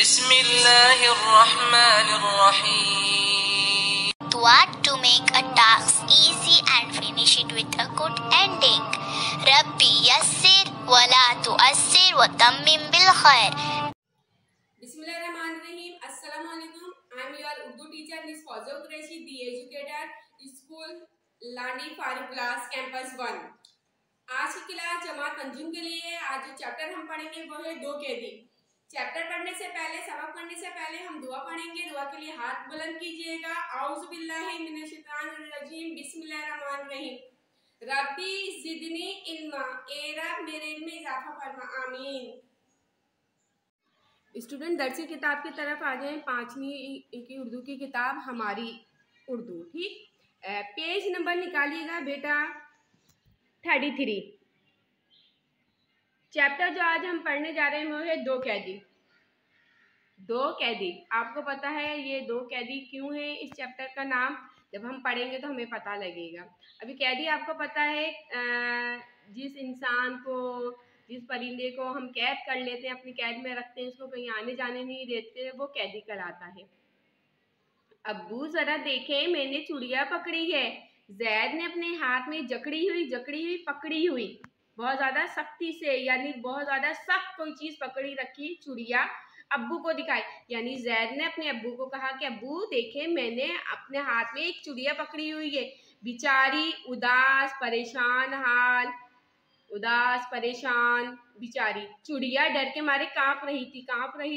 Bismillahirrahmanirrahim. What to make a task easy and finish it with a good ending. Rabbi yassir wa la tu'assir wa tammim bil khair. Bismillahirrahmanirrahim. Assalamualaikum. I am your Urdu teacher Ms. Fauziya Qureshi, the educator, school लानी Farooq class campus 1। आज की class जमात पंजुम के लिए है। आज जो chapter हम पढ़ेंगे वो है दो कैदी। चैप्टर पढ़ने से पहले, सबक पढ़ने से पहले हम दुआ पढ़ेंगे। दुआ के लिए हाथ बुलंद कीजिएगा। औज़ु बिल्लाहि मिनश शैतानिर रजीम, बिस्मिल्लाहिर्रहमानिर्रहीम। रब्बी ज़िदनी इल्मा, ए रब मेरे इल्म में इजाफा फरमा, आमीन। स्टूडेंट दर्सी किताब की तरफ आ जाएं। 5वीं की उर्दू की किताब हमारी उर्दू, ठीक। पेज नंबर निकालिएगा बेटा 33। चैप्टर जो आज हम पढ़ने जा रहे हैं वो है दो कैदी। दो कैदी, आपको पता है ये दो कैदी क्यों है इस चैप्टर का नाम? जब हम पढ़ेंगे तो हमें पता लगेगा। अभी कैदी आपको पता है जिस इंसान को, जिस परिंदे को हम कैद कर लेते हैं, अपनी कैद में रखते हैं, उसको कहीं आने जाने नहीं देते, वो कैदी कहलाता है। अब्बू जरा देखें, मैंने चुड़िया पकड़ी है। जैद ने अपने हाथ में जकड़ी हुई पकड़ी हुई बहुत ज़्यादा सख्ती से, यानी बहुत ज़्यादा सख्त कोई चीज़ पकड़ी रखी चुड़िया अब्बू को दिखाई। यानी जैद ने अपने अब्बू को कहा कि अब्बू देखें, मैंने अपने हाथ में एक चुड़िया पकड़ी हुई है। बेचारी उदास परेशान बेचारी चुड़िया डर के मारे कांप रही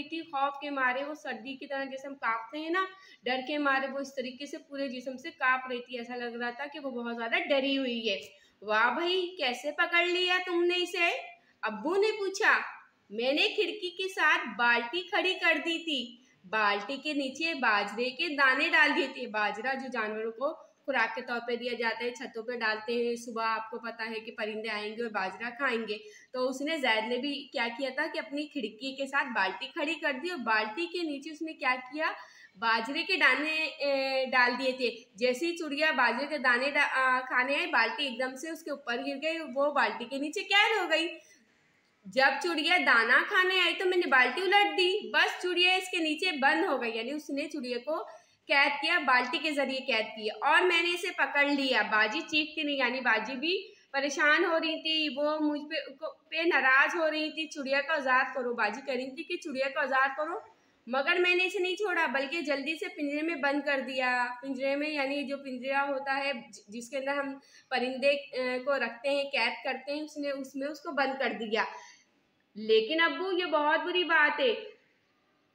थी खौफ के मारे। वो सर्दी की तरह जैसे हम कांपते हैं ना, डर के मारे वो इस तरीके से पूरे जिस्म से कांप रही थी। ऐसा लग रहा था कि वो बहुत ज्यादा डरी हुई है। वाह भाई, कैसे पकड़ लिया तुमने इसे? अब्बू ने पूछा। मैंने खिड़की के साथ बाल्टी खड़ी कर दी थी। बाल्टी के नीचे बाजरे के दाने डाल दिए थे। बाजरा जो जानवरों को खुराक के तौर पे दिया जाता है, छतों पे डालते हैं। सुबह आपको पता है कि परिंदे आएंगे और बाजरा खाएंगे। तो उसने जैद ने भी क्या किया था कि अपनी खिड़की के साथ बाल्टी खड़ी कर दी और बाल्टी के नीचे उसने क्या किया, बाजरे के दाने डाल दिए थे। जैसे ही चिड़िया बाजरे के दाने खाने आई, बाल्टी एकदम से उसके ऊपर गिर गई, वो बाल्टी के नीचे कैद हो गई। जब चिड़िया दाना खाने आई तो मैंने बाल्टी उलट दी, बस चिड़िया इसके नीचे बंद हो गई। यानी उसने चिड़िया को कैद किया, बाल्टी के जरिए कैद किया और मैंने इसे पकड़ लिया। बाजी चीखती नहीं, यानी बाजी भी परेशान हो रही थी, वो मुझ पे नाराज हो रही थी। चिड़िया को आज़ाद करो, बाजी कह रही थी कि चिड़िया को आज़ाद करो, मगर मैंने इसे नहीं छोड़ा, बल्कि जल्दी से पिंजरे में बंद कर दिया। पिंजरे में यानी जो पिंजरा होता है जिसके अंदर हम परिंदे को रखते हैं, कैद करते हैं, उसमें उसको बंद कर दिया। लेकिन अब्बू ये बहुत बुरी बात है,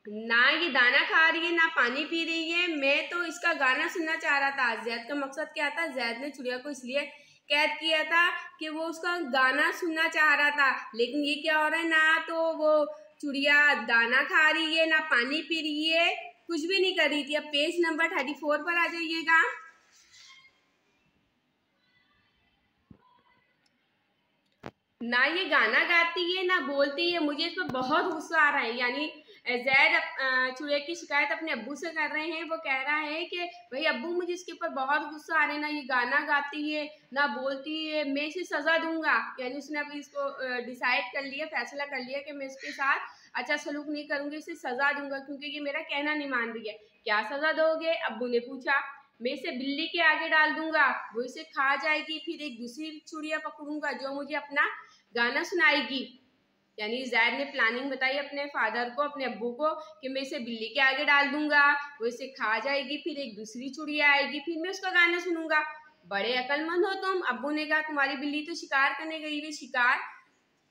ना ये दाना खा रही है ना पानी पी रही है। मैं तो इसका गाना सुनना चाह रहा था। जैद का मकसद क्या था? जैद ने चिड़िया को इसलिए कैद किया था कि वो उसका गाना सुनना चाह रहा था। लेकिन ये क्या हो रहा है, ना तो वो चिड़िया दाना खा रही है ना पानी पी रही है, कुछ भी नहीं कर रही थी। अब पेज नंबर 34 पर आ जाइएगा। ना ये गाना गाती है ना बोलती है, मुझे इस पर बहुत गुस्सा आ रहा है। यानी जैद चूहे की शिकायत अपने अब्बू से कर रहे हैं। वो कह रहा है कि भाई अब्बू, मुझे इसके ऊपर बहुत गुस्सा आ रहा है, ना ये गाना गाती है ना बोलती है, मैं इसे सज़ा दूंगा। यानी उसने अभी इसको डिसाइड कर लिया, फैसला कर लिया कि मैं इसके साथ अच्छा सलूक नहीं करूँगी, इसे सज़ा दूंगा क्योंकि ये मेरा कहना नहीं मान रही है। क्या सज़ा दोगे? अब्बू ने पूछा। मैं इसे बिल्ली के आगे डाल दूंगा, वो इसे खा जाएगी, फिर एक दूसरी चिड़िया पकड़ूंगा जो मुझे अपना गाना सुनाएगी। यानी जैद ने प्लानिंग बताई अपने फादर को, अपने अब्बू को, कि मैं इसे बिल्ली के आगे डाल दूंगा, वो इसे खा जाएगी, फिर एक दूसरी चिड़िया आएगी, फिर मैं उसका गाना सुनूंगा। बड़े अक्लमंद हो तुम। अब्बू ने कहा, तुम्हारी बिल्ली तो शिकार करने गई हुई, शिकार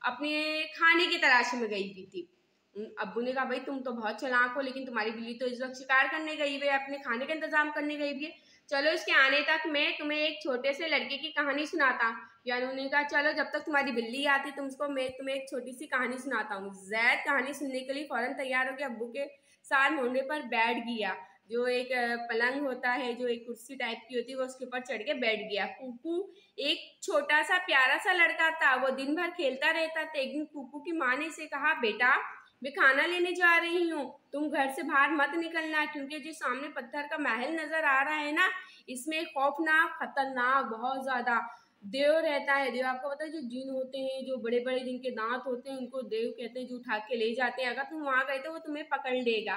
अपने खाने की तलाश में गई हुई थी। अब्बू ने कहा, भाई तुम तो बहुत चालाक हो, लेकिन तुम्हारी बिल्ली तो इस वक्त शिकार करने गई हुई है, अपने खाने का इंतजाम करने गई हुई है। चलो इसके आने तक मैं तुम्हें एक छोटे से लड़के की कहानी सुनाता हूँ। यानी उन्होंने कहा, चलो जब तक तुम्हारी बिल्ली आती मैं तुम्हें एक छोटी सी कहानी सुनाता हूँ। जैद कहानी सुनने के लिए फौरन तैयार हो गया, अब्बू के साथ मोहरे पर बैठ गया। जो एक पलंग होता है, जो एक कुर्सी टाइप की होती है, वो उसके ऊपर चढ़ के बैठ गया। कुकू एक छोटा सा प्यारा सा लड़का था, वो दिन भर खेलता रहता था। एक दिन कुकू की माँ ने इसे कहा, बेटा मैं खाना लेने जा रही हूँ, तुम घर से बाहर मत निकलना, क्योंकि जो सामने पत्थर का महल नजर आ रहा है ना, इसमें खौफनाक, खतरनाक, बहुत ज्यादा देव रहता है। देव आपको पता है, जो जिन होते हैं, जो बड़े बड़े जिनके दांत होते हैं, उनको देव कहते हैं, जो उठा के ले जाते हैं। अगर तुम वहां गए तो वो तुम्हें पकड़ लेगा।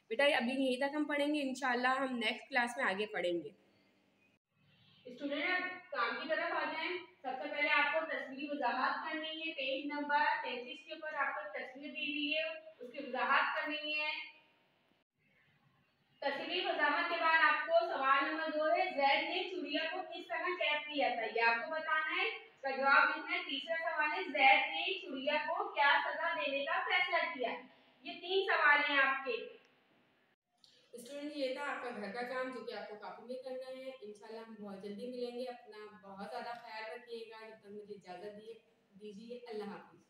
बेटा अभी यहीं तक हम पढ़ेंगे, इंशाल्लाह हम नेक्स्ट क्लास में आगे पढ़ेंगे। स्टूडेंट अब काम की तरफ आ जाएं। सबसे पहले आपको तस्वीर वजाहत करनी है। पेज नंबर 33 के ऊपर आपको तस्वीर दी हुई है, उसकी वजाहत करनी है। तस्वीर वजाहत के बाद आपको सवाल नंबर 2 है, जैद ने चुड़िया को किस तरह कैद किया था, ये आपको बताना है। इसका जवाब लिखना है। तीसरा सवाल है, जैद ने चुड़िया को क्या सजा देने का फैसला किया। ये 3 सवाल हैं आपके। स्टूडेंट ये था आपका घर का काम, जो कि आपको कॉपी में करना है। इंशाल्लाह हम बहुत जल्दी मिलेंगे। अपना बहुत ज़्यादा ख्याल रखिएगा। जब तक मुझे इजाज़त दीजिए। अल्लाह हाफिज़।